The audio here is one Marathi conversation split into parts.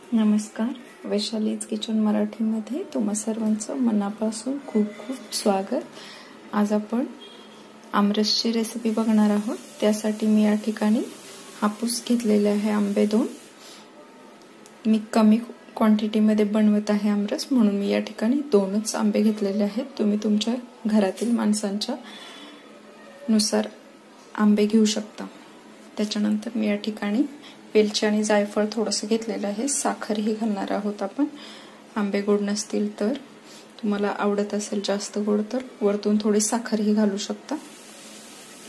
नमस्कार, वैशालीज किचन मराठीमध्ये तुम्हा सर्वांचं मनापासून खूप खूप स्वागत। आज आपण आमरसची रेसिपी बघणार आहोत। त्यासाठी मी या ठिकाणी हापूस घेतलेले आहे, आंबे 2। मी कमी क्वांटिटीमध्ये बनवत आहे आमरस, म्हणून मी या ठिकाणी 2च आंबे घेतलेले आहेत। तुम्ही तुमच्या घरातील माणसांच्या नुसार आंबे घेऊ शकता। त्याच्यानंतर मी या ठिकाणी वेलची आणि जायफळ थोडंसं घेतलेलं आहे। साखर ही घालणार आहोत आपण। आंबे गोड नसतील तर, तुम्हाला आवडत असेल जास्त गोड तर वरतून थोडी साखर ही घालू शकता।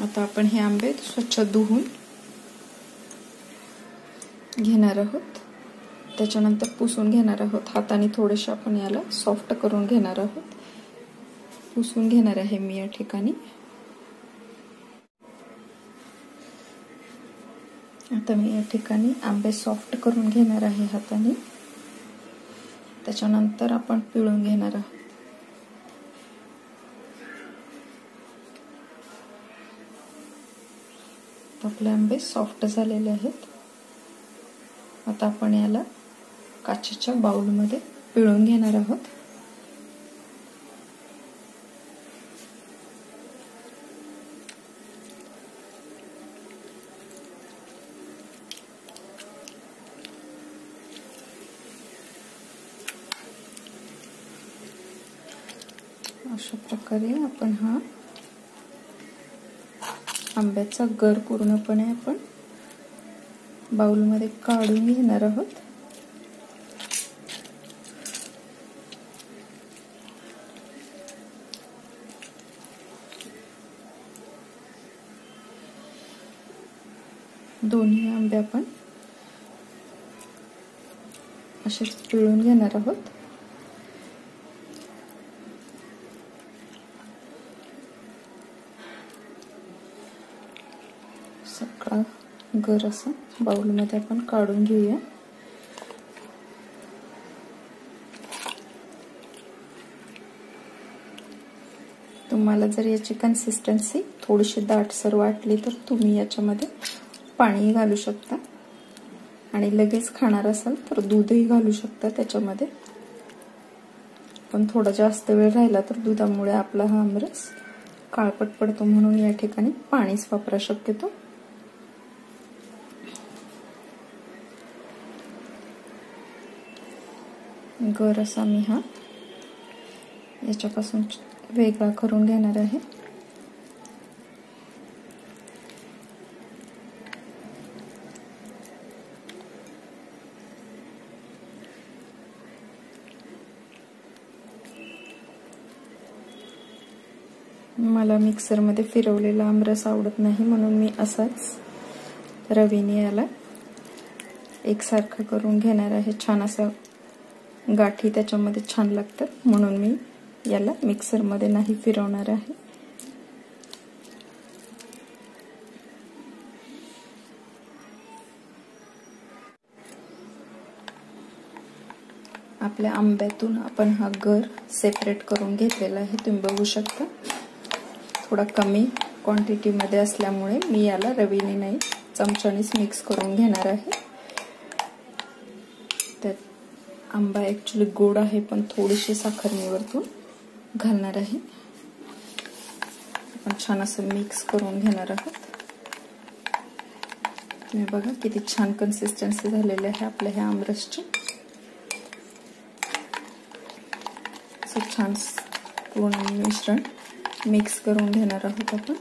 आता आपण हे आंबे स्वच्छ धुवून घेणार आहोत। त्याच्यानंतर पुसून घेणार आहोत। हाताने थोडेसे आपण याला सॉफ्ट करून घेणार आहोत। पुसून घेणार आहे मी या ठिकाणी। आता मी या ठिकाणी आंबे सॉफ्ट करून घेणार आहे हाताने। त्याच्यानंतर आपण पिळून घेणार आहोत। आपले आंबे सॉफ्ट झालेले आहेत। आता आपण याला काचेच्या बाउलमध्ये पिळून घेणार आहोत। अशा प्रकारे आपण हा आंब्याचा गर पूर्णपणे आपण बाउलमध्ये काढून घेणार आहोत। दोन्ही आंबे आपण असे पिळून घेणार आहोत। सगळा गर असं बाउलमध्ये आपण काढून घेऊया। तुम्हाला जर याची कन्सिस्टन्सी थोडीशी दाटसर वाटली तर तुम्ही याच्यामध्ये पाणी घालू शकता, आणि लगेच खाणार असाल तर दूधही घालू शकता त्याच्यामध्ये। पण थोडा जास्त वेळ राहिला तर दुधामुळे आपला हा आमरस काळपट पडतो, म्हणून या ठिकाणी पाणीच वापरा शक्यतो। गर असा मी हा याच्यापासून वेगळा करून घेणार आहे। मला मिक्सरमध्ये फिरवलेला आमरस आवडत नाही, म्हणून मी असाच रवीने याला एकसारखं करून घेणार आहे। छान असं गाठी त्याच्यामध्ये छान लागतात, म्हणून मी याला मिक्सरमध्ये नाही फिरवणार आहे। आपल्या आंब्यातून आपण हा गर सेपरेट करून घेतलेला आहे, तुम्ही बघू शकता। थोडा कमी क्वांटिटीमध्ये असल्यामुळे मी याला रवीने नाही चमच्यानेच मिक्स करून घेणार आहे। त्यात आंबा ऍक्च्युली गोड आहे, पण थोडीशी साखर मी वरतून घालणार आहे। आपण छान असं मिक्स करून घेणार आहोत। तुम्ही बघा किती छान कन्सिस्टन्सी झालेली आहे आपल्या ह्या आमरसची। छान पूर्ण मिश्रण मिक्स करून घेणार आहोत आपण।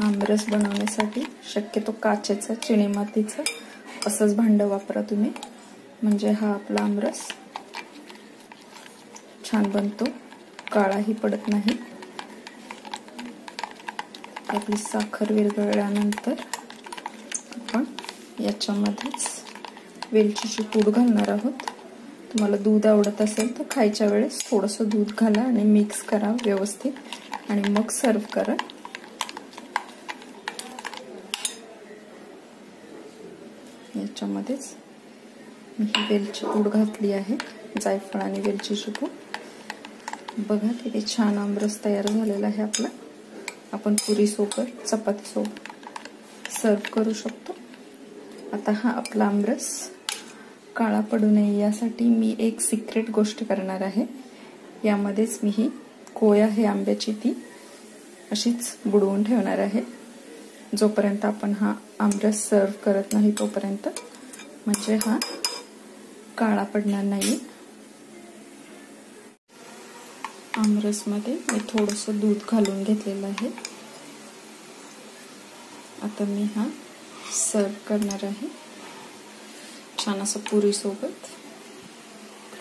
आमरस बनवण्यासाठी शक्यतो काचेचा, चिनी मातीचा असंच भांड वापरा तुम्ही, म्हणजे हा आपला आमरस छान बनतो, काळाही पडत नाही। आपली साखर विरघळल्यानंतर आपण याच्यामध्येच वेलचीची पूड घालणार आहोत। तुम्हाला दूध आवडत असेल तर खायच्या वेळेस थोडंसं दूध घाला आणि मिक्स करा व्यवस्थित, आणि मग सर्व करा। याच्यामध्येच मी ही वेलची पूड घातली आहे, जायफळ आणि वेलचीची पूड। बघा किती छान आमरस तयार झालेला आहे आपला। आपण पुरी सोबत, चपाती सोबत सर्व करू शकतो। आता हा आपला आमरस काळा पडू नये यासाठी मी एक सिक्रेट गोष्ट करणार आहे. यामध्येच मी ही कोय आहे आंब्याची ती अशीच बुडवून ठेवणार आहे जोपर्यंत आपण हा आमरस सर्व करत नाही तोपर्यंत, म्हणजे हा काळा पडणार नाही. आमरसमध्ये मी थोडंसं दूध घालून घेतलेलं आहे. आता मी हा सर्व करणार आहे छान असं पुरी सोबत.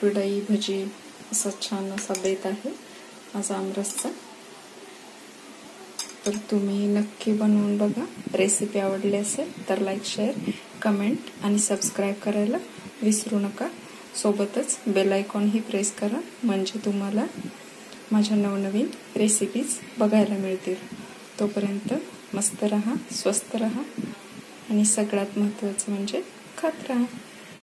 कढई भजी असा छान असा बेत आहे माझा आमरसचा. तर तुम्ही नक्की बनवून बघा. रेसिपी आवडली असेल तर लाईक, शेअर, कमेंट आणि सबस्क्राईब करायला विसरू नका. सोबतच बेल आयकॉनही प्रेस करा, म्हणजे तुम्हाला माझ्या नवनवीन रेसिपीज बघायला मिळतील. तोपर्यंत मस्त रहा, स्वस्त रहा आणि सगळ्यात महत्त्वाचं म्हणजे खात रहा.